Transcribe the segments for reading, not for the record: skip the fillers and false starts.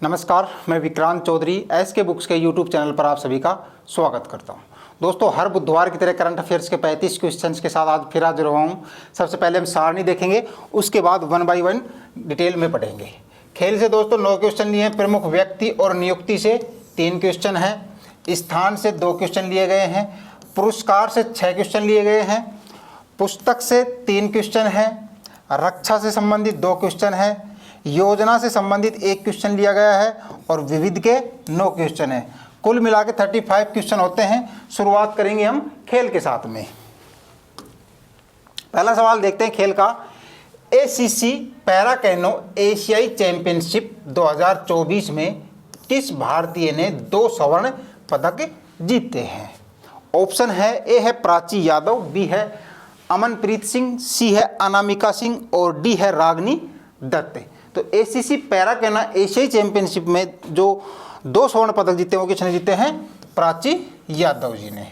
नमस्कार, मैं विक्रांत चौधरी एस के बुक्स के यूट्यूब चैनल पर आप सभी का स्वागत करता हूं। दोस्तों, हर बुधवार की तरह करंट अफेयर्स के 35 क्वेश्चंस के साथ आज फिर हाजिर हुआ हूं। सबसे पहले हम सारणी देखेंगे, उसके बाद 1 बाय 1 डिटेल में पढ़ेंगे। खेल से दोस्तों 9 क्वेश्चन लिए हैं। प्रमुख व्यक्ति और नियुक्ति से 3 क्वेश्चन हैं। स्थान से 2 क्वेश्चन लिए गए हैं। पुरस्कार से 6 क्वेश्चन लिए गए हैं। पुस्तक से 3 क्वेश्चन हैं। रक्षा से संबंधित 2 क्वेश्चन हैं। योजना से संबंधित 1 क्वेश्चन लिया गया है और विविध के 9 क्वेश्चन हैं। कुल मिला के 35 क्वेश्चन होते हैं। शुरुआत करेंगे हम खेल के साथ में। पहला सवाल देखते हैं खेल का। एसीसी पैरा कैनो एशियाई चैंपियनशिप 2024 में किस भारतीय ने 2 स्वर्ण पदक जीते हैं? ऑप्शन है, ए है प्राची यादव, बी है अमनप्रीत सिंह, सी है अनामिका सिंह और डी है रागनी दत्त। तो एसीसी पैरा कैनो एशियाई चैंपियनशिप में जो 2 स्वर्ण पदक जीते हैं वो किसने जीते हैं? प्राची यादव जी ने।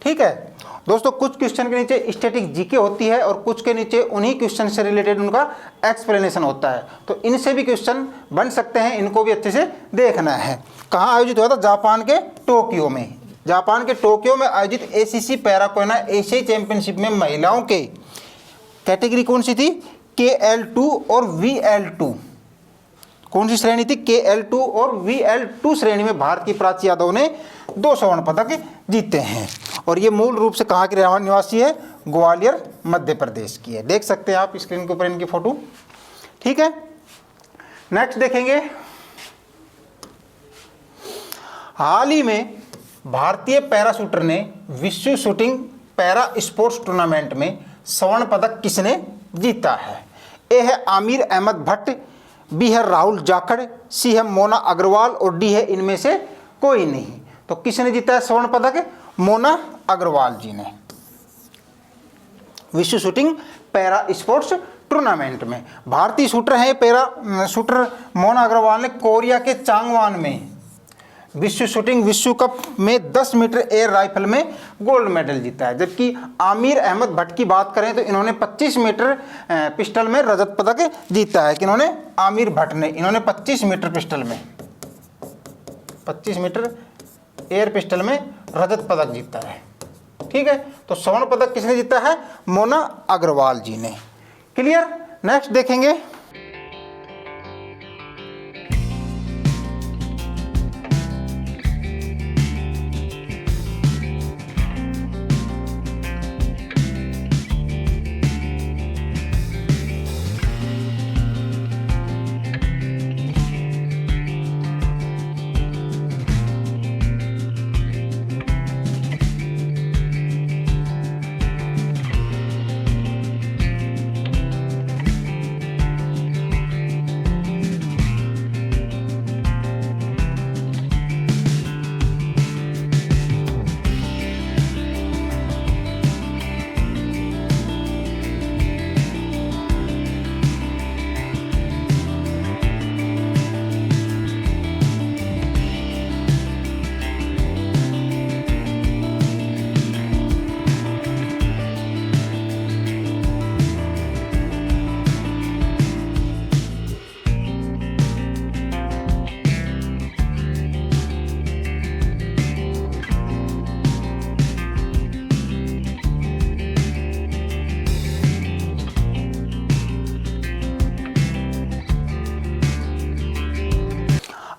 ठीक है दोस्तों, कुछ क्वेश्चन के नीचे स्टैटिक जीके होती है और कुछ के नीचे उन्हीं क्वेश्चन से रिलेटेड उनका एक्सप्लेनेशन होता है। तो इनसे भी क्वेश्चन बन सकते हैं, इनको भी अच्छे से देखना है। कहाँ आयोजित हुआ था? जापान के टोक्यो में। जापान के टोक्यो में आयोजित एसीसी पैरा कैनो एशियाई चैंपियनशिप में महिलाओं के कैटेगरी कौन सी थी? KL2 और VL2। कौन सी श्रेणी थी? KL2 और VL2 श्रेणी में भारत की प्राची यादव ने 2 स्वर्ण पदक जीते हैं। और ये मूल रूप से कहाँ की निवासी है? ग्वालियर मध्य प्रदेश की है। देख सकते हैं आप स्क्रीन के ऊपर इनकी फोटो। ठीक है, नेक्स्ट देखेंगे। हाल ही में भारतीय पैरा शूटर ने विश्व शूटिंग पैरा स्पोर्ट्स टूर्नामेंट में स्वर्ण पदक किसने जीता है? ए है आमिर अहमद भट्ट, बी है राहुल जाखड़, सी है मोना अग्रवाल और डी है इनमें से कोई नहीं। तो किसने जीता है स्वर्ण पदक? मोना अग्रवाल जी ने विश्व शूटिंग पैरा स्पोर्ट्स टूर्नामेंट में। भारतीय शूटर हैं पैरा शूटर मोना अग्रवाल ने कोरिया के चांगवान में विश्व शूटिंग विश्व कप में 10 मीटर एयर राइफल में गोल्ड मेडल जीता है। जबकि आमिर अहमद भट्ट की बात करें तो इन्होंने 25 मीटर पिस्टल में रजत पदक जीता है। कि इन्होंने आमिर भट्ट ने 25 मीटर पिस्टल में 25 मीटर एयर पिस्टल में रजत पदक जीता है। ठीक है, तो स्वर्ण पदक किसने जीता है? मोना अग्रवाल जी ने। क्लियर। नेक्स्ट देखेंगे।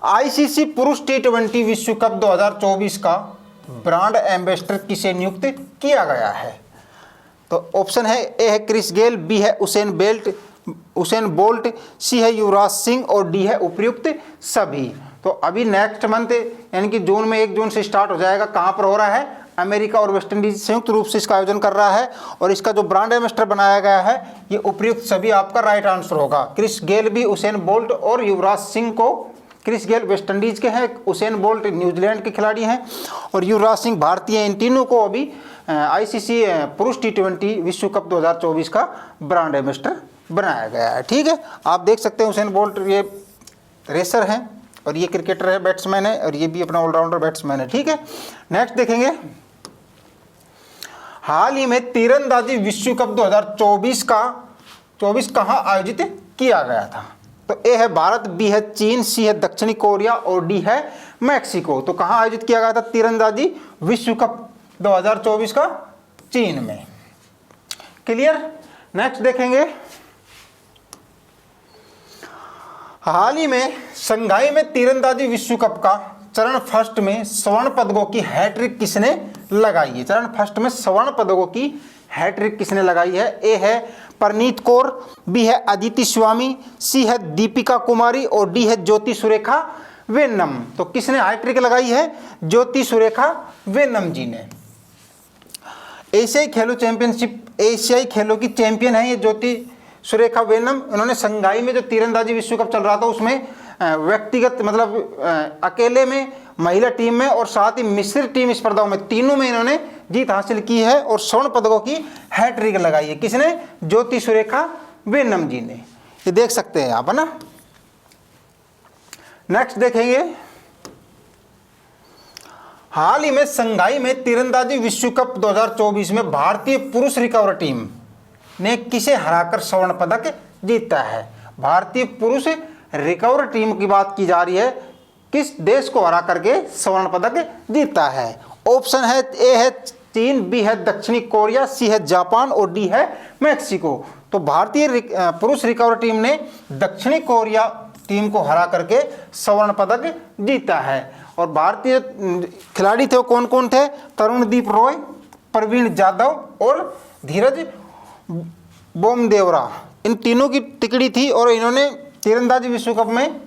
आईसीसी पुरुष T20 विश्व कप 2024 का ब्रांड एम्बेसडर किसे नियुक्त किया गया है? तो ऑप्शन है, ए है क्रिस गेल, बी है उसेन बोल्ट, सी है युवराज सिंह और डी है उपयुक्त सभी। तो अभी नेक्स्ट मंथ यानी कि जून में 1 जून से स्टार्ट हो जाएगा। कहाँ पर हो रहा है? अमेरिका और वेस्ट इंडीज संयुक्त रूप से इसका आयोजन कर रहा है और इसका जो ब्रांड एम्बेसडर बनाया गया है ये उपयुक्त सभी आपका राइट आंसर होगा। क्रिस गेल भी, उसेन बोल्ट और युवराज सिंह को, क्रिस गेल वेस्ट इंडीज के हैं, उसेन बोल्ट न्यूजीलैंड के खिलाड़ी हैं और युवराज सिंह भारतीय। इन तीनों को अभी आईसीसी पुरुष T20 विश्व कप 2024 का ब्रांड एम्बेसडर बनाया गया है। ठीक है, आप देख सकते हैं उसेन बोल्ट ये रेसर हैं और ये क्रिकेटर है, बैट्समैन है और ये भी अपना ऑलराउंडर बैट्समैन है। ठीक है, नेक्स्ट देखेंगे। हाल ही में तीरंदाजी विश्व कप 2024 कहाँ आयोजित किया गया था? तो ए है भारत, बी है चीन, सी है दक्षिणी कोरिया और डी है मैक्सिको। तो कहाँ आयोजित किया गया था तीरंदाजी विश्व कप 2024 का? चीन में। क्लियर। नेक्स्ट देखेंगे, हाल ही में शंघाई में तीरंदाजी विश्व कप का चरण फर्स्ट में स्वर्ण पदकों की हैट्रिक किसने लगाई है? चरण फर्स्ट में स्वर्ण पदकों की हैट्रिक किसने लगाई है? ए है परनीत कौर, बी है अदिति स्वामी, सी है दीपिका कुमारी और डी है ज्योति सुरेखा वेन्नम। तो किसने हैट्रिक लगाई है? ज्योति सुरेखा वेन्नम जी ने। एशियाई खेलों चैंपियनशिप, एशियाई खेलों की चैंपियन है ये ज्योति सुरेखा वेन्नम। उन्होंने शंघाई में जो तीरंदाजी विश्व कप चल रहा था उसमें व्यक्तिगत मतलब अकेले में, महिला टीम में और साथ ही मिश्रित टीम स्पर्धाओं में, तीनों में इन्होंने जीत हासिल की है और स्वर्ण पदकों की हैट्रिक लगाई है। किसने? ज्योति सुरेखा वेन्नम जी ने। ये देख सकते हैं आप, है ना। नेक्स्ट देखेंगे, हाल ही में शंघाई में तीरंदाजी विश्व कप 2024 में भारतीय पुरुष रिकवर टीम ने किसे हराकर स्वर्ण पदक जीता है? भारतीय पुरुष रिकवर टीम की बात की जा रही है, किस देश को हरा करके स्वर्ण पदक जीता है? ऑप्शन है, ए है चीन, बी है दक्षिणी कोरिया, सी है जापान और डी है मैक्सिको। तो भारतीय पुरुष रिकवर टीम ने दक्षिणी कोरिया टीम को हरा करके स्वर्ण पदक जीता है। और भारतीय खिलाड़ी थे वो कौन कौन थे? तरुणदीप रॉय, प्रवीण जाधव और धीरज बोमदेवरा। इन तीनों की टिकड़ी थी और इन्होंने तीरंदाजी विश्व कप में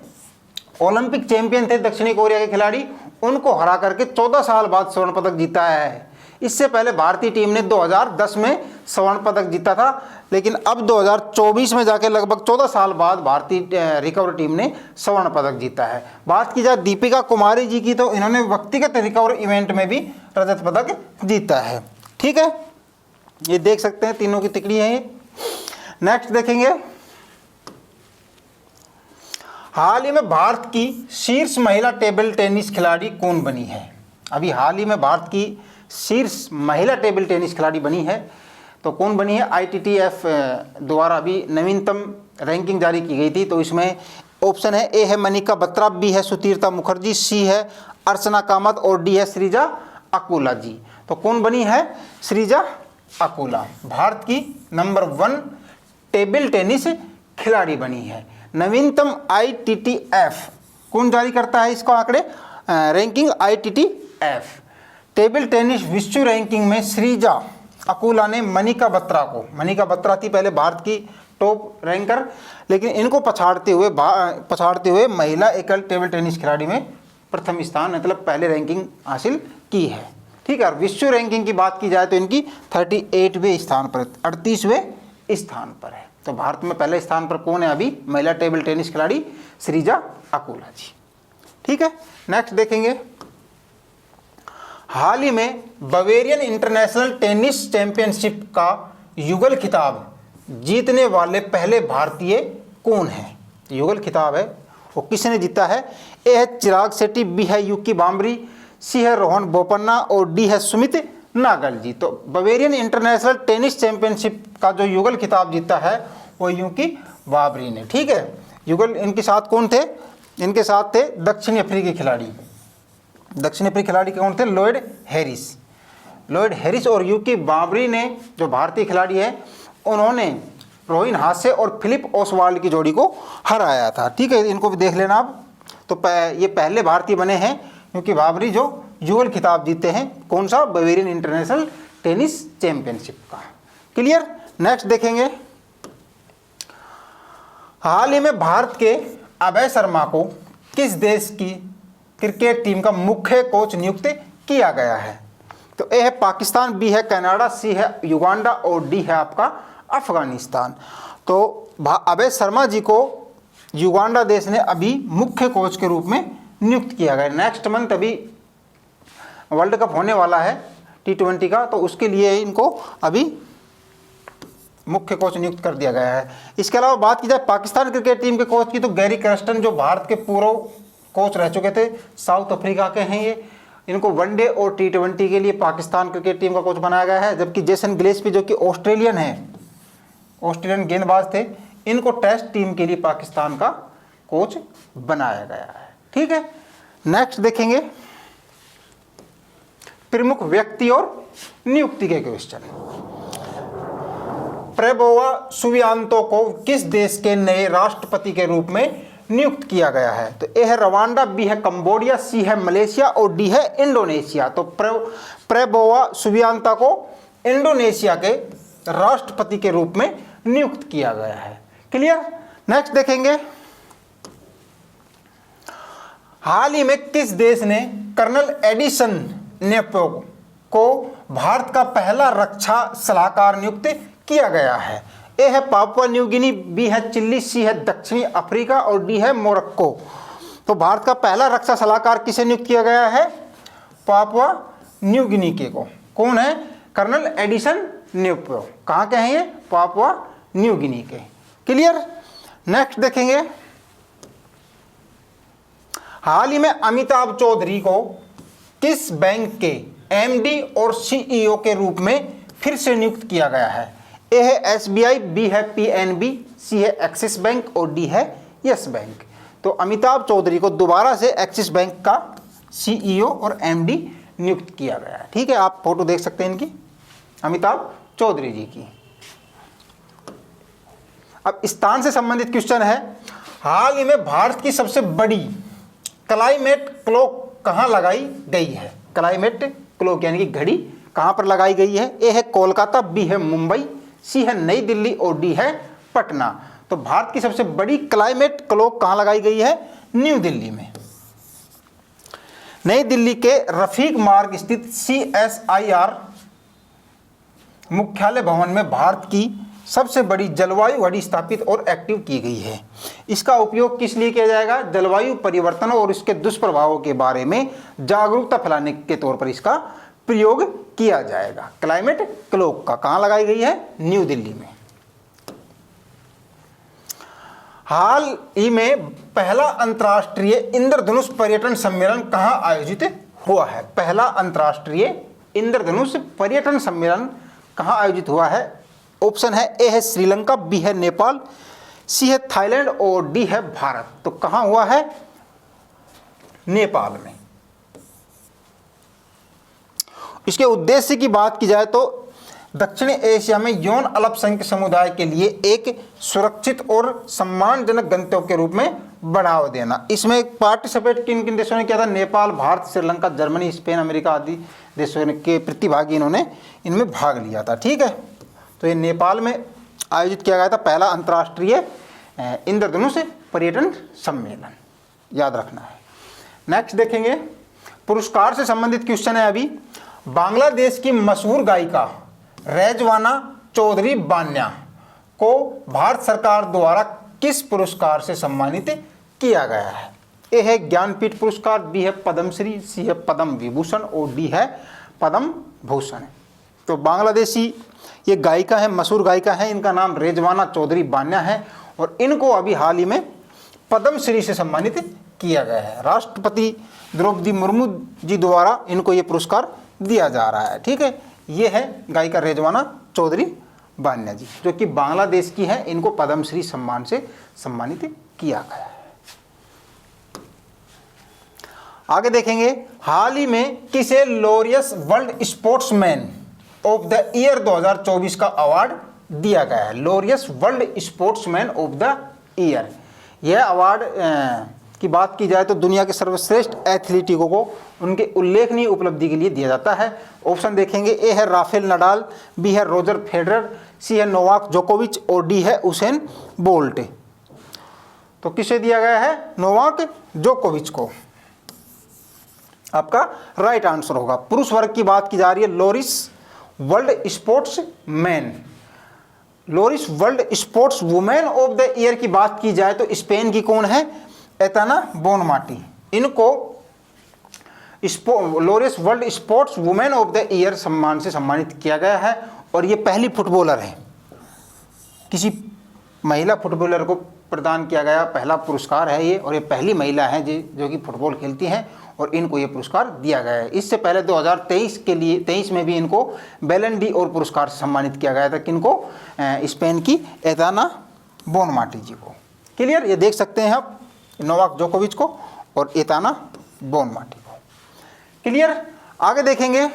ओलंपिक चैंपियन थे दक्षिणी कोरिया के खिलाड़ी, उनको हरा करके 14 साल बाद स्वर्ण पदक जीता है। इससे पहले भारतीय टीम ने 2010 में स्वर्ण पदक जीता था, लेकिन अब 2024 में जाके लगभग 14 साल बाद भारतीय रिकवर टीम ने स्वर्ण पदक जीता है। बात की जाए दीपिका कुमारी जी की, तो इन्होंने व्यक्तिगत रिकवर इवेंट में भी रजत पदक जीता है। ठीक है, ये देख सकते हैं तीनों की तिकड़ी है ये। नेक्स्ट देखेंगे, हाल ही में भारत की शीर्ष महिला टेबल टेनिस खिलाड़ी कौन बनी है? अभी हाल ही में भारत की शीर्ष महिला टेबल टेनिस खिलाड़ी बनी है, तो कौन बनी है? ITTF द्वारा अभी नवीनतम रैंकिंग जारी की गई थी। तो इसमें ऑप्शन है, ए है मनिका बत्रा, बी है सुतीर्था मुखर्जी, सी है अर्चना कामत और डी है श्रीजा अकुला जी। तो कौन बनी है? श्रीजा अकुला भारत की नंबर 1 टेबल टेनिस खिलाड़ी बनी है। नवीनतम ITTF कौन जारी करता है इसको आंकड़े? Ranking ITTF। टेबल टेनिस विश्व रैंकिंग में श्रीजा अकुला ने मनिका बत्रा को, मनिका बत्रा थी पहले भारत की टॉप रैंकर, लेकिन इनको पछाड़ते हुए महिला एकल टेबल टेनिस खिलाड़ी में प्रथम स्थान मतलब पहले रैंकिंग हासिल की है। ठीक है, और विश्व रैंकिंग की बात की जाए तो इनकी 38वें स्थान पर, 38वें स्थान पर है। तो भारत में पहले स्थान पर कौन है अभी? महिला टेबल टेनिस खिलाड़ी श्रीजा अकुला जी। ठीक है, नेक्स्ट देखेंगे, हाल ही में बवेरियन इंटरनेशनल टेनिस चैंपियनशिप का युगल खिताब जीतने वाले पहले भारतीय कौन है? युगल खिताब है वो किसने जीता है? ए है चिराग शेट्टी, बी है यूकी बाम्बरी, सी है रोहन बोपन्ना और डी है सुमित नागल जी। तो बवेरियन इंटरनेशनल टेनिस चैंपियनशिप का जो युगल खिताब जीता है वो यूकी बाबरी ने। ठीक है, युगल इनके साथ कौन थे? इनके साथ थे दक्षिण अफ्रीकी खिलाड़ी। दक्षिण अफ्रीकी खिलाड़ी कौन थे? लॉयड हैरिस और यूकी बाबरी ने, जो भारतीय खिलाड़ी है, उन्होंने रोहिन हासे और फिलिप ओसवाल्ड की जोड़ी को हराया था। ठीक है, इनको भी देख लेना आप। तो ये पहले भारतीय बने हैं क्योंकि बाबरी जो युगल खिताब जीते हैं, कौन सा? बवेरियन इंटरनेशनल टेनिस चैंपियनशिप का। क्लियर। नेक्स्ट देखेंगे, हाल ही में भारत के अभय शर्मा को किस देश की क्रिकेट टीम का मुख्य कोच नियुक्त किया गया है? तो ए है पाकिस्तान, बी है कनाडा, सी है युगांडा और डी है आपका अफगानिस्तान। तो अभय शर्मा जी को युगांडा देश ने अभी मुख्य कोच के रूप में नियुक्त किया गया। नेक्स्ट मंथ अभी वर्ल्ड कप होने वाला है T20 का, तो उसके लिए इनको अभी मुख्य कोच नियुक्त कर दिया गया है। इसके अलावा बात की जाए पाकिस्तान क्रिकेट टीम के कोच की, तो गैरी कर्स्टन जो भारत के पूर्व कोच रह चुके थे, साउथ अफ्रीका के हैं ये। इनको वनडे और T20 के लिए पाकिस्तान क्रिकेट टीम का कोच बनाया गया है। जबकि जेसन गिलेस्पी जो कि ऑस्ट्रेलियन गेंदबाज थे, इनको टेस्ट टीम के लिए पाकिस्तान का कोच बनाया गया है। ठीक है, नेक्स्ट देखेंगे प्रमुख व्यक्ति और नियुक्ति के क्वेश्चन। प्रेबोवा सुबियांतो को किस देश के नए राष्ट्रपति के रूप में नियुक्त किया गया है? तो ए है रवांडा, बी है कंबोडिया, सी है मलेशिया और डी है इंडोनेशिया। तो प्रेबोवा सुबियांतो को इंडोनेशिया के राष्ट्रपति के रूप में नियुक्त किया गया है। क्लियर। नेक्स्ट देखेंगे, हाल ही में किस देश ने कर्नल एडिसन नेपो को भारत का पहला रक्षा सलाहकार नियुक्त किया गया है? ए है पापुआ न्यू गिनी, बी है चिली, सी है दक्षिणी अफ्रीका और डी है मोरक्को। तो भारत का पहला रक्षा सलाहकार किसे नियुक्त किया गया है? पापुआ न्यू गिनी के को। कौन है? कर्नल एडिसन नेपो। कहाँ के हैं ये? पापुआ न्यू गिनी के। क्लियर। नेक्स्ट देखेंगे, हाल ही में अमिताभ चौधरी को किस बैंक के एमडी और सीईओ के रूप में फिर से नियुक्त किया गया है? ए है एसबीआई, बी है पीएनबी, सी है एक्सिस बैंक और डी है यस बैंक। तो अमिताभ चौधरी को दोबारा से एक्सिस बैंक का सीईओ और एमडी नियुक्त किया गया है। ठीक है, आप फोटो देख सकते हैं इनकी, अमिताभ चौधरी जी की। अब स्थान से संबंधित क्वेश्चन है, हाल ही में भारत की सबसे बड़ी क्लाइमेट क्लॉक कहाँ लगाई गई है? क्लाइमेट क्लॉक यानी कि घड़ी कहाँ पर लगाई गई है? ए है कोलकाता, बी है मुंबई, सी है नई दिल्ली और डी है पटना। तो भारत की सबसे बड़ी क्लाइमेट क्लॉक कहाँ लगाई गई है? न्यू दिल्ली में। नई दिल्ली के रफीक मार्ग स्थित CSIR मुख्यालय भवन में भारत की सबसे बड़ी जलवायु घड़ी स्थापित और एक्टिव की गई है। इसका उपयोग किस लिए किया जाएगा? जलवायु परिवर्तन और इसके दुष्प्रभावों के बारे में जागरूकता फैलाने के तौर पर इसका प्रयोग किया जाएगा। क्लाइमेट क्लॉक का कहाँ लगाई गई है? न्यू दिल्ली में। हाल ही में पहला अंतर्राष्ट्रीय इंद्रधनुष पर्यटन सम्मेलन कहाँ आयोजित हुआ है? पहला अंतर्राष्ट्रीय इंद्रधनुष पर्यटन सम्मेलन कहाँ आयोजित हुआ है? ऑप्शन है, ए है श्रीलंका, बी है नेपाल, सी है थाईलैंड और डी है भारत। तो कहाँ हुआ है? नेपाल में। इसके उद्देश्य की बात की जाए तो दक्षिण एशिया में यौन अल्पसंख्यक समुदाय के लिए एक सुरक्षित और सम्मानजनक गंतव्य के रूप में बढ़ावा देना। इसमें पार्टिसिपेट किन किन देशों ने किया था? Nepal, Bharat, Sri Lanka, Germany, Spain, America आदि देशों के प्रतिभागी इन्होंने इनमें भाग लिया था। ठीक है, तो ये नेपाल में आयोजित किया गया था पहला अंतर्राष्ट्रीय इंद्रधनुष पर्यटन सम्मेलन, याद रखना है। नेक्स्ट देखेंगे, पुरस्कार से संबंधित क्वेश्चन है अभी। बांग्लादेश की मशहूर गायिका रेजवाना चौधरी बान्या को भारत सरकार द्वारा किस पुरस्कार से सम्मानित किया गया है? ए है ज्ञानपीठ पुरस्कार, बी है पद्मश्री, सी है पद्म विभूषण और डी है पद्म भूषण। तो बांग्लादेशी ये गायिका है, मशहूर गायिका है, इनका नाम रेजवाना चौधरी बान्या है और इनको अभी हाल ही में पद्मश्री से सम्मानित किया गया है। राष्ट्रपति द्रौपदी मुर्मू जी द्वारा इनको ये पुरस्कार दिया जा रहा है। ठीक है, ये है गायिका रेजवाना चौधरी बान्या जी, जो कि बांग्लादेश की है। इनको पद्मश्री सम्मान से सम्मानित किया गया है। आगे देखेंगे, हाल ही में किसे Laureus world sportsman of the year 2024 का अवार्ड दिया गया है? Laureus world sportsman of the year, यह अवार्ड की बात की जाए तो दुनिया के सर्वश्रेष्ठ एथलीटों को उनके उल्लेखनीय उपलब्धि के लिए दिया जाता है। ऑप्शन देखेंगे, ए है राफेल नडाल, बी है रोजर फेडरर, सी है नोवाक जोकोविच और डी है उसेन बोल्ट। तो किसे दिया गया है? नोवाक जोकोविच को आपका राइट आंसर होगा। पुरुष वर्ग की बात की जा रही है, Laureus world sportsman, Laureus world sports women of the year की बात की जाए तो स्पेन की कौन है? Aitana Bonmati. इनको Laureus world sports women of the year सम्मान से सम्मानित किया गया है और ये पहली फुटबॉलर है, किसी महिला फुटबॉलर को प्रदान किया गया पहला पुरस्कार है ये, और ये पहली महिला है जो कि फुटबॉल खेलती हैं और इनको ये पुरस्कार दिया गया है। इससे पहले 2023 के लिए 23 में भी इनको बैलन डी और पुरस्कार से सम्मानित किया गया था। किनको? स्पेन की एताना बोनमाटी जी को। क्लियर, ये देख सकते हैं आप नोवाक जोकोविच को और एताना बोनमाटी को। क्लियर। आगे देखेंगे,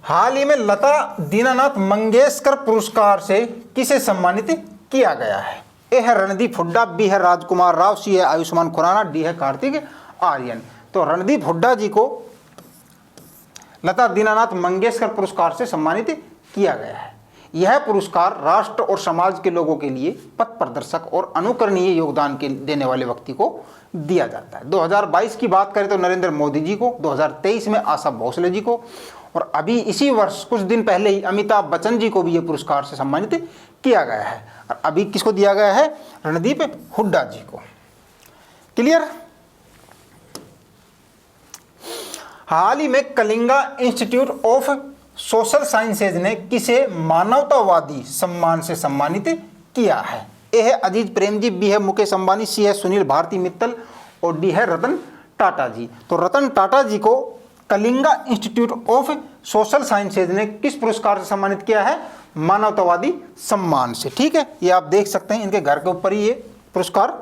हाल ही में लता दीनानाथ मंगेशकर पुरस्कार से किसे सम्मानित किया गया है? ए है रणदीप हुड्डा, बी है राजकुमार राव, सी है आयुष्मान खुराना, डी है कार्तिक आर्यन। तो रणदीप हुड्डा जी को लता दीनानाथ मंगेशकर पुरस्कार से सम्मानित किया गया है। यह पुरस्कार राष्ट्र और समाज के लोगों के लिए पथ प्रदर्शक और अनुकरणीय योगदान के देने वाले व्यक्ति को दिया जाता है। 2022 की बात करें तो नरेंद्र मोदी जी को, 2023 में आशा भोसले जी को, और अभी इसी वर्ष कुछ दिन पहले ही अमिताभ बच्चन जी को भी यह पुरस्कार से सम्मानित किया गया है। और अभी किसको दिया गया है? रणदीप हुड्डा जी को। क्लियर। हाल ही में Kalinga institute of social sciences ने किसे मानवतावादी सम्मान से सम्मानित किया है? ए है अजीत प्रेम जी, बी है मुकेश अंबानी, सी है सुनील भारती मित्तल और डी है रतन टाटा जी। तो रतन टाटा जी को Kalinga institute of social sciences ने किस पुरस्कार से सम्मानित किया है? मानवतावादी सम्मान से। ठीक है, ये आप देख सकते हैं, इनके घर के ऊपर ही ये पुरस्कार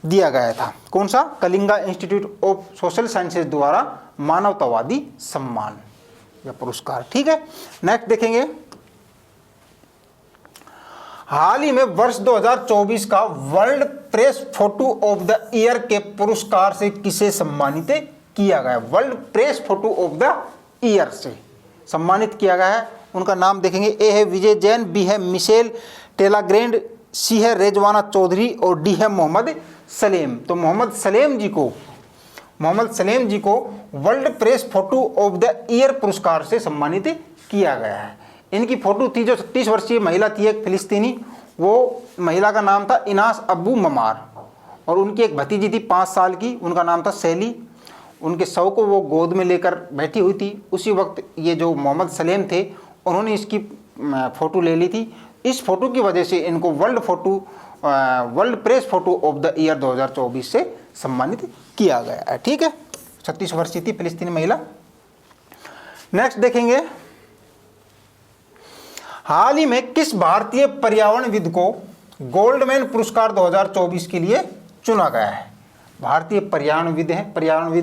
दिया गया था। कौन सा? Kalinga institute of social sciences द्वारा मानवतावादी सम्मान या पुरस्कार। ठीक है। नेक्स्ट देखेंगे, हाल ही में वर्ष 2024 का world press photo of the year के पुरस्कार से किसे सम्मानित किया गया? World press photo of the year से सम्मानित किया गया है। उनका नाम देखेंगे, ए है विजय जैन, बी है मिशेल टेलाग्रेंड, सी है रेजवाना चौधरी और डी है मोहम्मद सलेम। तो मोहम्मद सलेम जी को world press photo of the year पुरस्कार से सम्मानित किया गया है। इनकी फोटो थी, जो 36 वर्षीय महिला थी, एक फिलिस्तीनी, वो महिला का नाम था इनास अबू ममार, और उनकी एक भतीजी थी 5 साल की, उनका नाम था सैली। उनके शव को वो गोद में लेकर बैठी हुई थी। उसी वक्त ये जो मोहम्मद सलेम थे, उन्होंने इसकी फ़ोटो ले ली थी। इस फोटो की वजह से इनको world press photo of the year 2024 से सम्मानित किया गया है। ठीक है, 36 वर्षीय थी फिलिस्तीनी महिला। नेक्स्ट देखेंगे, हाल ही में किस भारतीय पर्यावरणविद को गोल्डमैन पुरस्कार 2024 के लिए चुना गया है? भारतीय पर्यावरणविद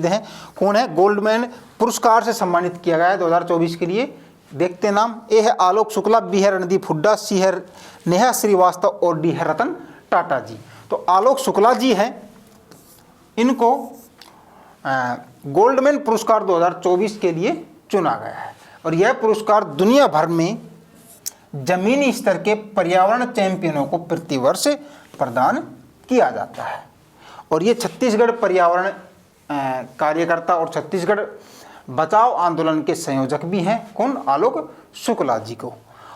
हैं। कौन है? गोल्डमैन पुरस्कार से सम्मानित किया गया है 2024 के लिए। देखते नाम, ए है आलोक शुक्ला, बी है रणदीप हुड्डा, सी है नेहा श्रीवास्तव और डी है रतन टाटा जी। तो आलोक शुक्ला जी हैं, इनको गोल्डमैन पुरस्कार 2024 के लिए चुना गया है। और यह पुरस्कार दुनिया भर में जमीनी स्तर के पर्यावरण चैंपियनों को प्रतिवर्ष प्रदान किया जाता है। और ये छत्तीसगढ़ पर्यावरण कार्यकर्ता और छत्तीसगढ़ बचाव आंदोलन के संयोजक भी हैं। कौन? आलोक शुक्ला जी को।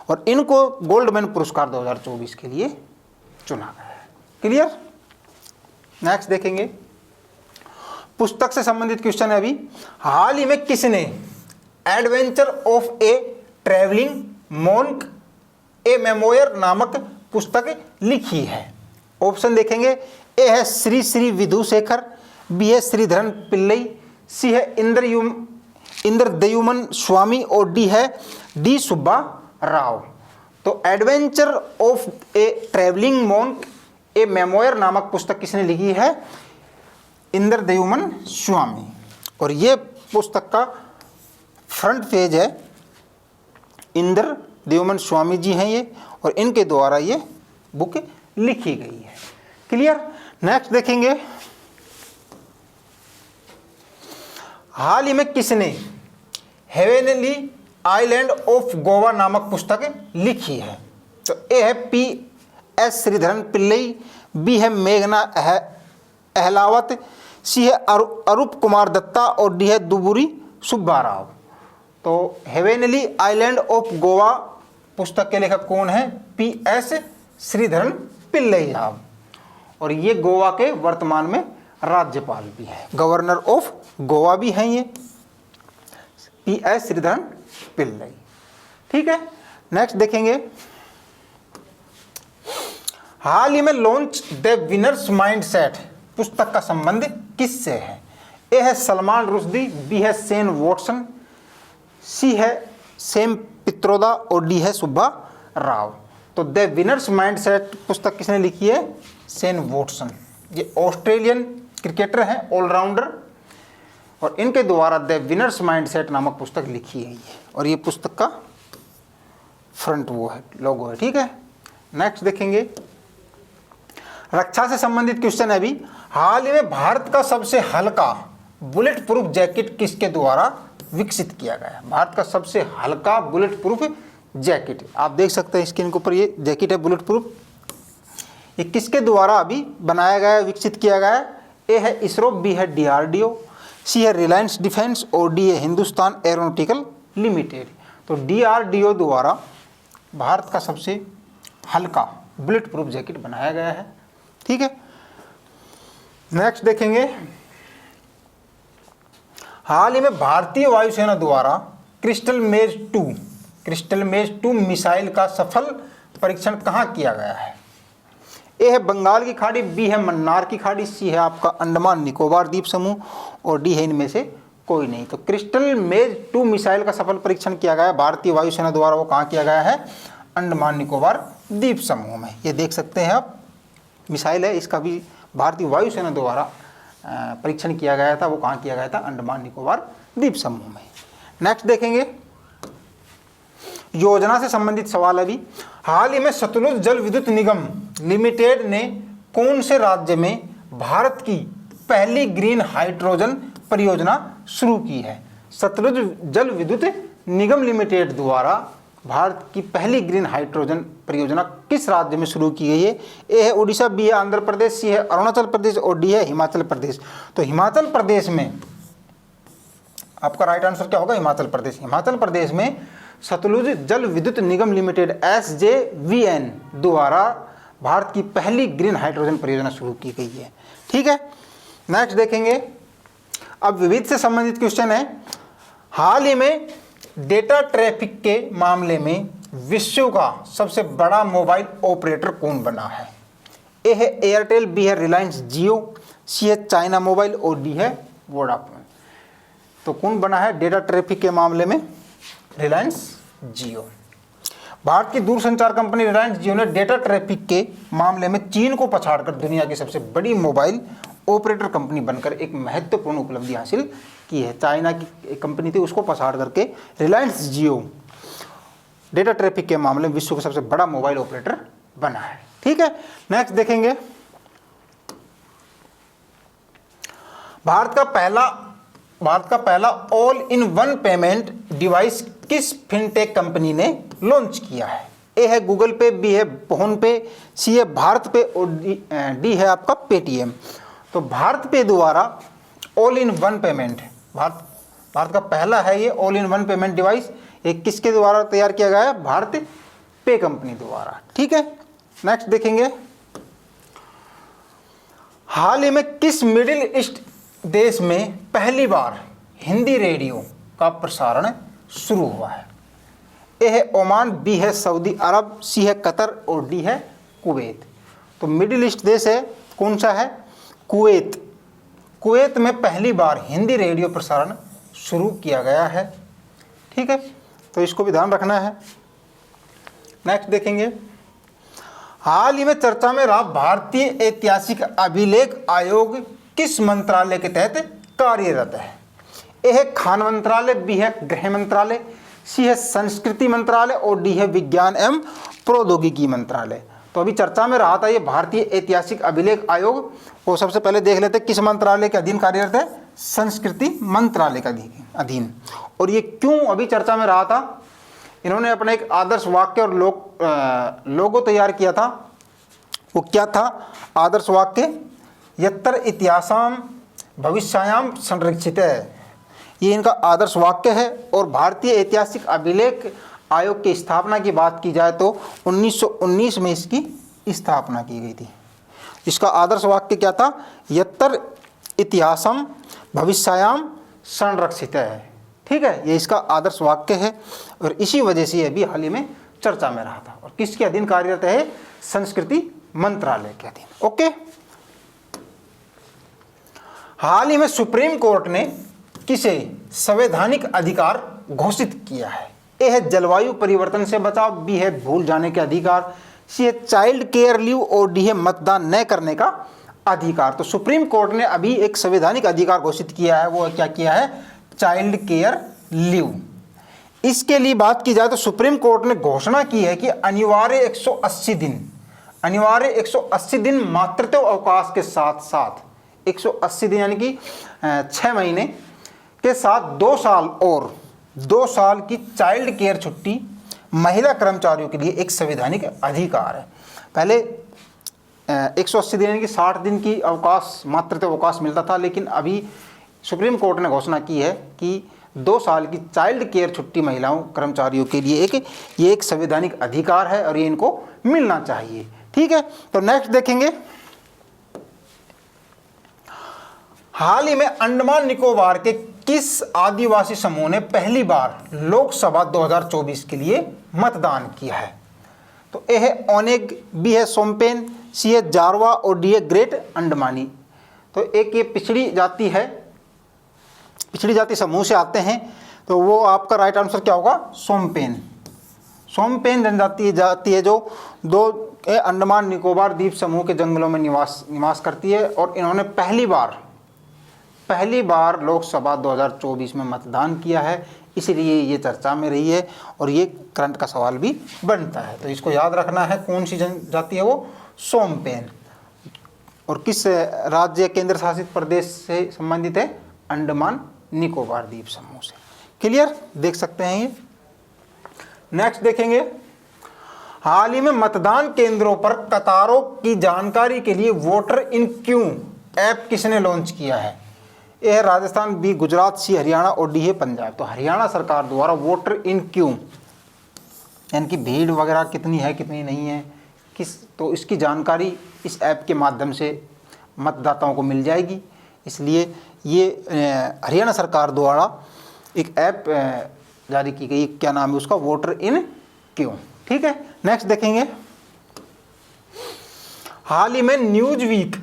और इनको गोल्डमैन पुरस्कार 2024 के लिए चुना गया है। क्लियर। नेक्स्ट देखेंगे, पुस्तक से संबंधित क्वेश्चन है अभी। हाल ही में किसने adventure of A travelling monk A memoir नामक पुस्तक लिखी है? ऑप्शन देखेंगे, ए है श्री श्री विधु शेखर, बी है श्रीधरन पिल्लई, सी है इंद्रदयुमन स्वामी और डी है डी सुब्बा राव। तो adventure of A travelling monk A memoir नामक पुस्तक किसने लिखी है? इंद्रदयुमन स्वामी। और ये पुस्तक का फ्रंट पेज है, इंद्रदयुमन स्वामी जी हैं ये, और इनके द्वारा ये बुक लिखी गई है। क्लियर। नेक्स्ट देखेंगे, हाल ही में किसने हेवेनली आइलैंड ऑफ गोवा नामक पुस्तक लिखी है? तो ए है P S Sreedharan Pillai, B है मेघना अहलावत, सी है अरूप कुमार दत्ता और डी है दुबुरी सुब्बा राव। तो हेवेनली आइलैंड ऑफ गोवा पुस्तक के लेखक कौन है? पी एस श्रीधरन पिल्लई साहब। और ये गोवा के वर्तमान में राज्यपाल भी हैं, गवर्नर ऑफ गोवा भी हैं ये, पी एस श्रीधरन पिल्लई। ठीक है। नेक्स्ट देखेंगे, हाल ही में लॉन्च द विनर्स माइंडसेट पुस्तक का संबंध किससे है? ए है सलमान रुश्दी, बी है सेन वॉटसन, सी है सेम पित्रोदा और डी है सुब्बा राव। तो द विनर्स माइंडसेट पुस्तक किसने लिखी है? Shane Watson. ये ऑस्ट्रेलियन क्रिकेटर हैं, ऑलराउंडर, और इनके द्वारा द विनर्स माइंडसेट नामक पुस्तक लिखी है ये, और ये पुस्तक का फ्रंट वो है, लोगो है। ठीक है, नेक्स्ट देखेंगे, रक्षा से संबंधित क्वेश्चन है अभी। हाल ही में भारत का सबसे हल्का बुलेट प्रूफ जैकेट किसके द्वारा विकसित किया गया? भारत का सबसे हल्का बुलेट प्रूफ जैकेट, आप देख सकते हैं स्क्रीन के ऊपर, ये जैकेट है बुलेट प्रूफ। ये किसके द्वारा अभी बनाया गया है, विकसित किया गया है? ए है इसरो, बी है DRDO, सी है रिलायंस डिफेंस, और डी है हिंदुस्तान एरोनॉटिकल लिमिटेड। तो DRDO द्वारा भारत का सबसे हल्का बुलेट प्रूफ जैकेट बनाया गया है। ठीक है, नेक्स्ट देखेंगे, हाल ही में भारतीय वायुसेना द्वारा क्रिस्टल मेज 2 मिसाइल का सफल परीक्षण कहाँ किया गया है? ए है बंगाल की खाड़ी, बी है मन्नार की खाड़ी, सी है आपका अंडमान निकोबार द्वीप समूह, और डी है इनमें से कोई नहीं। तो क्रिस्टल मेज 2 मिसाइल का सफल परीक्षण किया गया है भारतीय वायुसेना द्वारा, वो कहाँ किया गया है? अंडमान निकोबार द्वीप समूह में। ये देख सकते हैं आप, मिसाइल है, इसका भी भारतीय वायुसेना द्वारा परीक्षण किया गया था, वो कहाँ किया गया था? अंडमान निकोबार द्वीप समूह में। नेक्स्ट देखेंगे, योजना से संबंधित सवाल अभी। हाल ही में सतलुज जल विद्युत निगम लिमिटेड ने कौन से राज्य में भारत की पहली ग्रीन हाइड्रोजन परियोजना शुरू की है? सतलुज जल विद्युत निगम लिमिटेड द्वारा भारत की पहली ग्रीन हाइड्रोजन परियोजना किस राज्य में शुरू की गई है? ए है उड़ीसा, बी है आंध्र प्रदेश, सी है अरुणाचल प्रदेश, और डी है हिमाचल प्रदेश। तो हिमाचल प्रदेश में आपका राइट आंसर क्या होगा? हिमाचल प्रदेश। हिमाचल प्रदेश में सतलुज जल विद्युत निगम लिमिटेड SJVN द्वारा भारत की पहली ग्रीन हाइड्रोजन परियोजना शुरू की गई है। ठीक है, नेक्स्ट देखेंगे, अब विविध से संबंधित क्वेश्चन है। हाल ही में डेटा ट्रैफिक के मामले में विश्व का सबसे बड़ा मोबाइल ऑपरेटर कौन बना है? ए है एयरटेल, बी है रिलायंस जियो, सी है चाइना मोबाइल, और डी है वोडाफोन। तो कौन बना है डेटा ट्रैफिक के मामले में? रिलायंस जियो। भारत की दूरसंचार कंपनी रिलायंस जियो ने डेटा ट्रैफिक के मामले में चीन को पछाड़कर दुनिया की सबसे बड़ी मोबाइल ऑपरेटर कंपनी बनकर एक महत्वपूर्ण उपलब्धि हासिल की है। चाइना की एक कंपनी थी, उसको पछाड़ करके रिलायंस जियो डेटा ट्रैफिक के मामले में विश्व का सबसे बड़ा मोबाइल ऑपरेटर बना है। ठीक है, नेक्स्ट देखेंगे, भारत का पहला all in one payment device किस फिनटेक कंपनी ने लॉन्च किया है? ए है गूगल पे, बी है फोन पे, सी है भारत पे, और डी है आपका पेटीएम। तो भारत पे द्वारा all in one payment, Bharat का पहला है ये all in one payment device, ये किसके द्वारा तैयार किया गया है? भारत पे कंपनी द्वारा। ठीक है, नेक्स्ट देखेंगे, हाल ही में किस मिडिल ईस्ट देश में पहली बार हिंदी रेडियो का प्रसारण शुरू हुआ है? ए है ओमान, बी है सऊदी अरब, सी है कतर, और डी है कुवैत। तो मिडिल ईस्ट देश है, कौन सा है? कुवैत। कुवैत में पहली बार हिंदी रेडियो प्रसारण शुरू किया गया है। ठीक है, तो इसको भी ध्यान रखना है। नेक्स्ट देखेंगे, हाल ही में चर्चा में रहा भारतीय ऐतिहासिक अभिलेख आयोग किस मंत्रालय के तहत कार्यरत है? ए है खान मंत्रालय, बी है गृह मंत्रालय, सी है संस्कृति मंत्रालय, और डी है विज्ञान एवं प्रौद्योगिकी मंत्रालय। तो अभी चर्चा में रहा था ये भारतीय ऐतिहासिक अभिलेख आयोग, वो सबसे पहले देख लेते किस मंत्रालय के अधीन कार्यरत है? संस्कृति मंत्रालय के अधीन। और ये क्यों अभी चर्चा में रहा था? इन्होंने अपना एक आदर्श वाक्य और लोगो तैयार किया था। वो क्या था आदर्श वाक्य? यत्र इतिहासाम भविष्यायाम संरक्षित है, ये इनका आदर्श वाक्य है। और भारतीय ऐतिहासिक अभिलेख आयोग की स्थापना की बात की जाए तो 1919 में इसकी स्थापना की गई थी। इसका आदर्श वाक्य क्या था? यत्र इतिहासम भविष्यायाम संरक्षित है। ठीक है, ये इसका आदर्श वाक्य है, और इसी वजह से ये भी हाल ही में चर्चा में रहा था। और किसके अधीन कार्यरत है? संस्कृति मंत्रालय के अधीन। ओके, हाल ही में सुप्रीम कोर्ट ने किसे संवैधानिक अधिकार घोषित किया है? ए है जलवायु परिवर्तन से बचाव, बी है भूल जाने के अधिकार, सी है चाइल्ड केयर लीव और डी है मतदान न करने का अधिकार। तो सुप्रीम कोर्ट ने अभी एक संवैधानिक अधिकार घोषित किया है, वो क्या किया है, चाइल्ड केयर लीव। इसके लिए बात की जाए तो सुप्रीम कोर्ट ने घोषणा की है कि अनिवार्य 180 दिन मातृत्व अवकाश के साथ साथ 180 दिन यानी कि 6 महीने के साथ 2 साल और 2 साल की चाइल्ड केयर छुट्टी महिला कर्मचारियों के लिए एक संवैधानिक अधिकार है। पहले 180 दिन यानी कि 60 दिन की अवकाश, मातृत्व अवकाश मिलता था, लेकिन अभी सुप्रीम कोर्ट ने घोषणा की है कि 2 साल की चाइल्ड केयर छुट्टी महिलाओं कर्मचारियों के लिए ये एक संवैधानिक अधिकार है और ये इनको मिलना चाहिए। ठीक है, तो नेक्स्ट देखेंगे, हाल ही में अंडमान निकोबार के किस आदिवासी समूह ने पहली बार लोकसभा 2024 के लिए मतदान किया है? तो ए है ओनेग, बी है सोमपेन, सी है जारवा और डी है ग्रेट अंडमानी। तो एक ये पिछड़ी जाति है, पिछड़ी जाति समूह से आते हैं, तो वो आपका राइट आंसर क्या होगा, सोमपेन। सोमपेन जनजाति जाति है जो 2 अंडमान निकोबार द्वीप समूह के जंगलों में निवास करती है और इन्होंने पहली बार लोकसभा 2024 में मतदान किया है, इसलिए ये चर्चा में रही है और ये करंट का सवाल भी बनता है। तो इसको याद रखना है, कौन सी जनजाति है वो, सोमपेन। और किस राज्य केंद्र शासित प्रदेश से संबंधित है, अंडमान निकोबार द्वीप समूह से। क्लियर, देख सकते हैं ये। नेक्स्ट देखेंगे, हाल ही में मतदान केंद्रों पर कतारों की जानकारी के लिए वोटर इन क्यू ऐप किसने लॉन्च किया है? ए है राजस्थान, बी गुजरात, सी हरियाणा और डी है पंजाब। तो हरियाणा सरकार द्वारा वोटर इन क्यू यानी कि भीड़ वगैरह कितनी है कितनी नहीं है तो इसकी जानकारी इस ऐप के माध्यम से मतदाताओं को मिल जाएगी। इसलिए ये हरियाणा सरकार द्वारा एक ऐप जारी की गई, क्या नाम है उसका, वोटर इन क्यू। ठीक है, नेक्स्ट देखेंगे, हाल ही में न्यूज वीक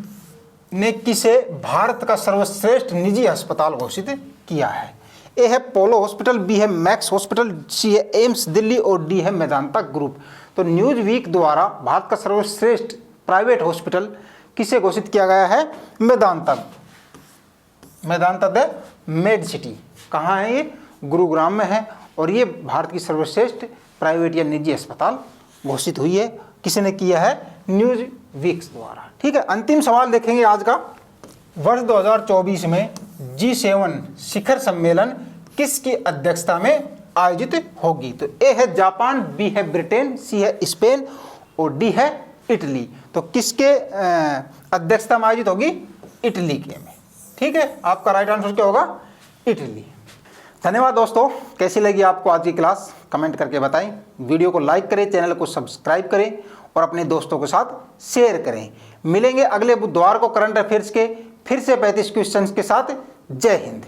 ने किसे भारत का सर्वश्रेष्ठ निजी अस्पताल घोषित किया है? ए है पोलो हॉस्पिटल, बी है मैक्स हॉस्पिटल, सी है एम्स दिल्ली और डी है मेदांता ग्रुप। तो न्यूज वीक द्वारा भारत का सर्वश्रेष्ठ प्राइवेट हॉस्पिटल किसे घोषित किया गया है? Medanta the made city. कहाँ है ये? गुरुग्राम में है और ये भारत की सर्वश्रेष्ठ प्राइवेट या निजी अस्पताल घोषित हुई है। किसने किया है? न्यूज वीक्स द्वारा। ठीक है, अंतिम सवाल देखेंगे आज का, वर्ष 2024 में G7 शिखर सम्मेलन किसकी अध्यक्षता में आयोजित होगी? तो ए है जापान, बी है ब्रिटेन, सी है स्पेन और डी है इटली। तो किसके अध्यक्षता में आयोजित होगी? इटली के में। ठीक है, आपका राइट आंसर क्या होगा? इटली। धन्यवाद दोस्तों, कैसी लगी आपको आज की क्लास कमेंट करके बताएं। वीडियो को लाइक करें, चैनल को सब्सक्राइब करें और अपने दोस्तों के साथ शेयर करें। मिलेंगे अगले बुधवार को करंट अफेयर्स के फिर से 35 क्वेश्चंस के साथ। जय हिंद।